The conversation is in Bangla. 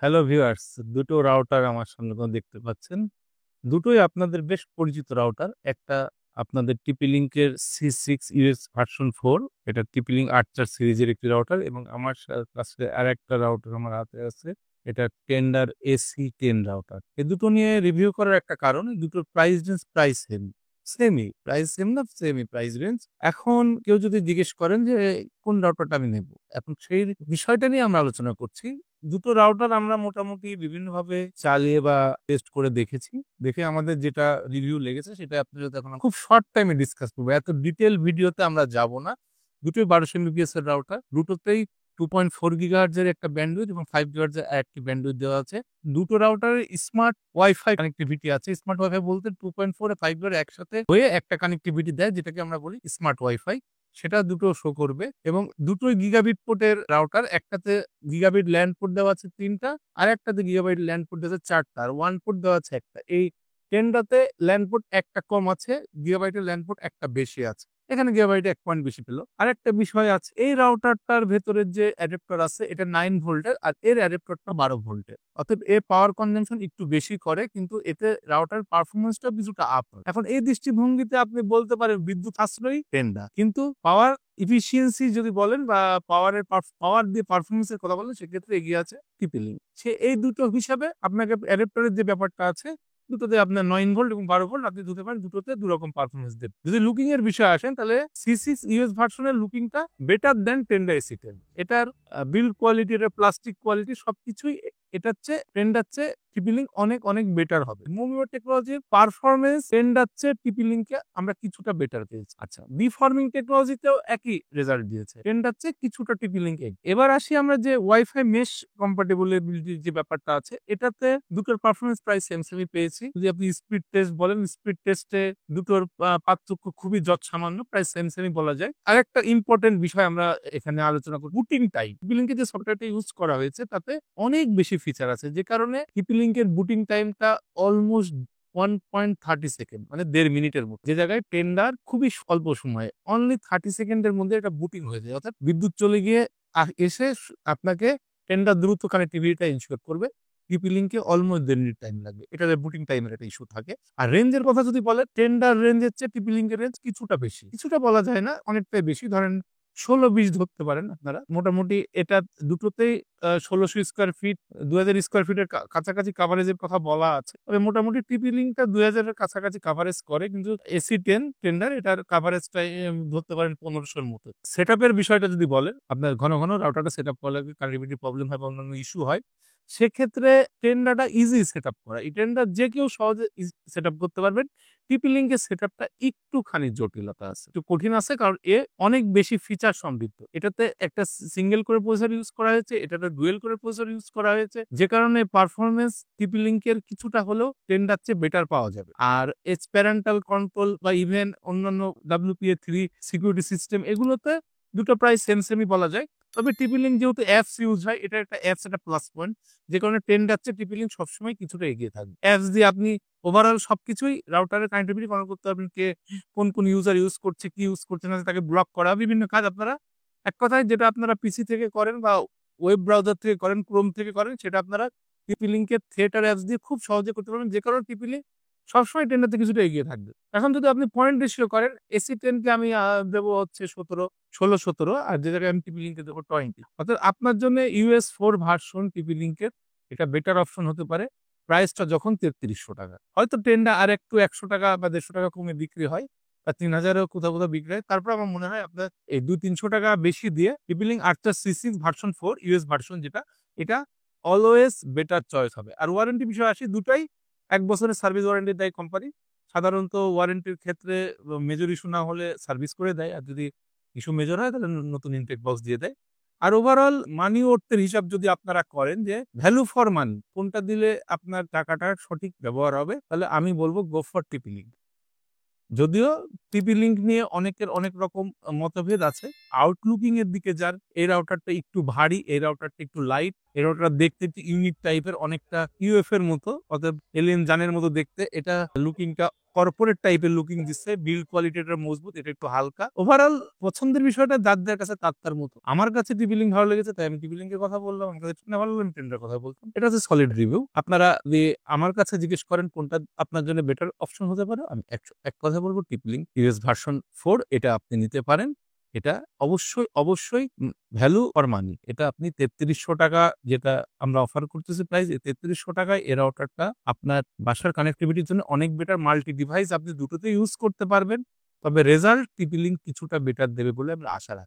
হ্যালো ভিউয়ার্স, দুটো রাউটার আমার সামনে দেখতে পাচ্ছেন। দুটোই আপনাদের বেশ পরিচিত রাউটার। একটা আপনাদের TP-Link-এর C6US ভার্সন 4, এটা TP-Link 8 সিরিজের একটি রাউটার, এবং আমার কাছে আরেকটা রাউটার আমার হাতে আছে, এটা টেন্ডার AC10 রাউটার। এই দুটো নিয়ে রিভিউ করার একটা কারণ, এই দুটোর প্রাইস রেঞ্জ প্রায় সেম না, সেমি প্রাইস রেঞ্জ। এখন কেউ যদি জিজ্ঞেস করেন যে কোন রাউটারটা আমি নেব, এখন সেই বিষয়টা নিয়ে আমরা আলোচনা করছি। দুটো রাউটার আমরা মোটামুটি বিভিন্নভাবে চালিয়ে বা টেস্ট করে দেখেছি। দেখে আমাদের যেটা রিভিউ লেগেছে সেটা আপনার সাথে এখন খুব শর্ট টাইমে ডিসকাস করবো। এত ডিটেল ভিডিওতে আমরা যাব না। দুটোই 1200 Mbps এর রাউটার, দুটোতেই 2.4 GHz এর একটা ব্যান্ডউইথ এবং 5 GHz এর একটি ব্যান্ডউইথ দেওয়া আছে। দুটো রাউটারের স্মার্ট ওয়াইফাই কানেক্টিভিটি আছে। স্মার্ট ওয়াইফাই বলতে 2.4 আর 5 GHz একসাথে হয়ে একটা কানেক্টিভিটি দেয়, যেটাকে আমরা বলি স্মার্ট ওয়াইফাই। সেটা দুটো শো করবে, এবং দুটোই গিগাবিট পোর্টের রাউটার। একটাতে গিগাবিট ল্যান্ড পোর্ট দেওয়া আছে 3টা, আর একটাতে গিগাবাইট ল্যান্ড পোর্ট দেওয়া আছে 4টা, আর ওয়ান পোর্ট দেওয়া আছে একটা। এই টেনটাতে ল্যান্ড পোর্ট একটা কম আছে, গিগাবাইটের ল্যান্ড পোর্ট একটা বেশি আছে। এখানে গিগাবাইটে 1 পয়েন্ট বেশি পেলো। আর একটা বিষয় আছে, এই রাউটারটার ভেতরের যে অ্যাডাপ্টার আছে এটা 9 ভোল্টের, আর এর অ্যাডাপ্টারটা 12 ভোল্টের। অতএব এর পাওয়ার কনজাম্পশন একটু বেশি করে, কিন্তু এতে রাউটার পারফরমেন্সটা কিছুটা আপ হয়। এখন এই দৃষ্টিভঙ্গিতে আপনি বলতে পারেন বিদ্যুৎ সাশ্রয়ী টেন্ডা, কিন্তু পাওয়ার ইফিসিয়েন্সি যদি বলেন বা পাওয়ার দিয়ে পারফরমেন্সের কথা বলেন, সেক্ষেত্রে এগিয়ে আছে TP-Link। সে এই দুটো হিসাবে আপনাকে অ্যাডাপ্টারের যে ব্যাপারটা আছে, দুটোতে আপনার 9 ভোল্ট এবং 12 ভোল্ট আপনি ধরতে পারেন, দুটোতে দুরকম পারফরমেন্স দেবে। যদি লুকিং এর বিষয়ে আসেন, তাহলে C6US ভার্সনের লুকিংটা বেটার দেন টেন্ডা AC10। এটার বিল্ড কোয়ালিটি, এটার প্লাস্টিক কোয়ালিটি সবকিছুই এটার চেয়ে টেন্ডার চেয়ে TP-Link অনেক অনেক বেটার হবে। মুভিও টেকনোলজির পারফরমেন্স টেন্ডার চেয়ে TP-Link-কে আমরা কিছুটা বেটার পেয়েছি। আচ্ছা, বিফর্মিং টেকনোলজিতেও একই রেজাল্ট দিয়েছে, টেন্ডার চেয়ে কিছুটা TP-Link এগিয়ে। এবার আসি আমরা যে ওয়াইফাই মেশ কম্পাটিবিলিটির যে ব্যাপারটা আছে, এটাতে দুটোর পারফরমেন্স প্রায় সেমই পেয়েছি। যদি আপনি স্পিড টেস্ট বলেন, স্পিড টেস্টে দুটোর পার্থক্য খুবই যৎসামান্য, প্রায় সেমই বলা যায়। আরেকটা ইম্পর্টেন্ট বিষয় আমরা এখানে আলোচনা করব, বুটিং টাইম। TP-Link-এর যে সফটওয়্যারটা ইউজ করা হয়েছে তাতে অনেক বেশি ফিচার আছে, যে কারণে TP-Link-এর বুটিং টাইমটা অলমোস্ট 1.30 সেকেন্ড, মানে 1.5 মিনিটের মতো। যে জায়গায় টেন্ডার খুবই অল্প সময়ে অনলি 30 সেকেন্ডের মধ্যে এটা বুটিং হয়ে যায়। অর্থাৎ বিদ্যুৎ চলে গিয়ে এসে আপনাকে টেন্ডার দ্রুত কানেক্টিভিটিটা ইনশিওর করবে। TP-Link-এ অলমোস্ট 1.5 মিনিট টাইম লাগবে। এটাতে বুটিং টাইমের একটা ইস্যু থাকে। আর রেঞ্জের কথা যদি বলে, টেন্ডার রেঞ্জের চেয়ে TP-Link-এর রেঞ্জ কিছুটা বেশি, কিছুটা বলা যায় না, অনেকটাই বেশি। ধরেন 16-20 ধরতে পারেন আপনারা। মোটামুটি এটা দুটোতেই 1600 স্কোয়ার ফিট, 2000 স্কোয়ার ফিটের কাছাকাছি কাভারেজের কথা বলা আছে। তবে মোটামুটি TP-Link-টা 2000-এর কাছাকাছি কাভারেজ করে, কিন্তু AC10 টেন্ডার এটার কাভারেজটাই ধরতে পারেন 1500-এর মতো। সেট আপের বিষয়টা যদি বলেন, আপনার ঘন ঘন রাউটারটা সেট আপ করলে কানেক্টিভিটি প্রবলেম হয় বা অন্যান্য ইস্যু হয়, সেক্ষেত্রে টেন্ডারটা ইজি সেট আপ করা। এই টেন্ডার যে কেউ সহজে সেট আপ করতে পারবেন। TP-Link-এর সেট আপটা একটুখানি জটিলতা আছে, একটু কঠিন আছে, কারণ এ অনেক বেশি ফিচার সমৃদ্ধ। এটাতে একটা সিঙ্গেল করে প্রসেসর ইউজ করা হয়েছে, এটাতে ডুয়েল করে প্রসেসর ইউজ করা হয়েছে, যে কারণে পারফরমেন্স TP-Link-এর কিছুটা হলেও টেন্ডার চেয়ে বেটার পাওয়া যাবে। আর এজ প্যারেন্টাল কন্ট্রোল বা ইভেন অন্যান্য WPA3 সিকিউরিটি সিস্টেম, এগুলোতে দুটো প্রায় সেমই বলা যায়। তবে TP-Link যেহেতু অ্যাপস ইউজ হয়, এটা একটা অ্যাপস, একটা প্লাস পয়েন্ট, যে কারণে টেন্ডার চেয়ে TP-Link সবসময় কিছুটা এগিয়ে থাকবে। অ্যাপস দিয়ে আপনি ওভারঅল সবকিছুই রাউটারের কানেক্টিভিটি কন্ট্রোল করতে পারবেন। কে কোন ইউজার ইউজ করছে, কি ইউজ করছে না, তাকে ব্লক করা, বিভিন্ন কাজ আপনারা, এক কথায় যেটা আপনারা পিসি থেকে করেন বা ওয়েব ব্রাউজার থেকে করেন, ক্রোম থেকে করেন, সেটা আপনারা TP-Link-এর থিয়েটার অ্যাপস দিয়ে খুব সহজে করতে পারবেন, যে কারণে TP-Link সবসময় টেন্ডারতে কিছুটা এগিয়ে থাকবে। এখন যদি আপনি পয়েন্ট রেশিও করেন, AC10-কে আমি দেবো হচ্ছে 16, আর যে জায়গায় আমি TP-Link-কে দেবো 20। অর্থাৎ আপনার জন্য US4 ভার্সন TP-Link-এর এটা বেটার অপশন হতে পারে। প্রাইসটা যখন 3300 টাকা, হয়তো টেন্ডার আর একটু 100 টাকা বা 150 টাকা কমে বিক্রি হয়, বা 3000-এও কোথাও কোথাও বিক্রি হয়, তারপর আমার মনে হয় আপনার এই 200-300 টাকা বেশি দিয়ে TP-Link 8 C6 version 4 US version, যেটা এটা অলওয়েজ বেটার চয়েস হবে। আর ওয়ারেন্টি বিষয়ে আসি, দুটাই 1 বছরের সার্ভিস ওয়ারেন্টি দেয় কোম্পানি। সাধারণত ওয়ারেন্টির ক্ষেত্রে মেজর ইস্যু না হলে সার্ভিস করে দেয়, আর যদি ইস্যু মেজর হয় তাহলে নতুন ইনটেক বক্স দিয়ে দেয়। আর ওভারঅল মানি ওর্থের হিসাব যদি আপনারা করেন, যে ভ্যালু ফর মানি কোনটা দিলে আপনার টাকাটার সঠিক ব্যবহার হবে, তাহলে আমি বলবো গো ফর TP-Link। যদিও TP-Link নিয়ে অনেকের অনেক রকম মতভেদ আছে। আউটলুকিং এর দিকে যার, এই রাউটারটা একটু ভারী, এই রাউটারটা একটু লাইট, এই রাউটার দেখতে একটু ইউনিক টাইপের, অনেকটা UF এর মতো, অর্থাৎ এলিয়েন যানের মতো দেখতে। এটা লুকিংটা কর্পোরেট টাইপের লুকিং দিচ্ছে, বিল্ড কোয়ালিটি এটা মজবুত, এটা একটু হালকা। ওভারঅল পছন্দের বিষয়টা যার কাছে তার মতো। আমার কাছে টিপি লিঙ্ক ভালো লেগেছে তাই আমি টিপি লিঙ্কের কথা বললাম, আমার কাছে ট্রেন্ডা ভালো লাগলো ট্রেন্ডের কথা বলতাম। এটা হচ্ছে সলিড রিভিউ। আপনারা যে আমার কাছে জিজ্ঞেস করেন কোনটা আপনার জন্য বেটার অপশন হতে পারে, আমি এক কথা বলবো টিপি লিঙ্ক ইউএস ভার্সন 4 এটা আপনি নিতে পারেন। এটা অবশ্যই ভ্যালু ফর মানি। এটা আপনি ৩৩০০ টাকা যেটা আমরা অফার করতেছি প্রাইস, ৩৩০০ টাকায় এর রাউটারটা আপনার বাসার কানেক্টিভিটির জন্য অনেক বেটার। মাল্টি ডিভাইস আপনি দুটোতে ইউজ করতে পারবেন। তবে রেজাল্ট টিপি লিঙ্ক কিছুটা বেটার দেবে বলে আমরা আশা রাখি।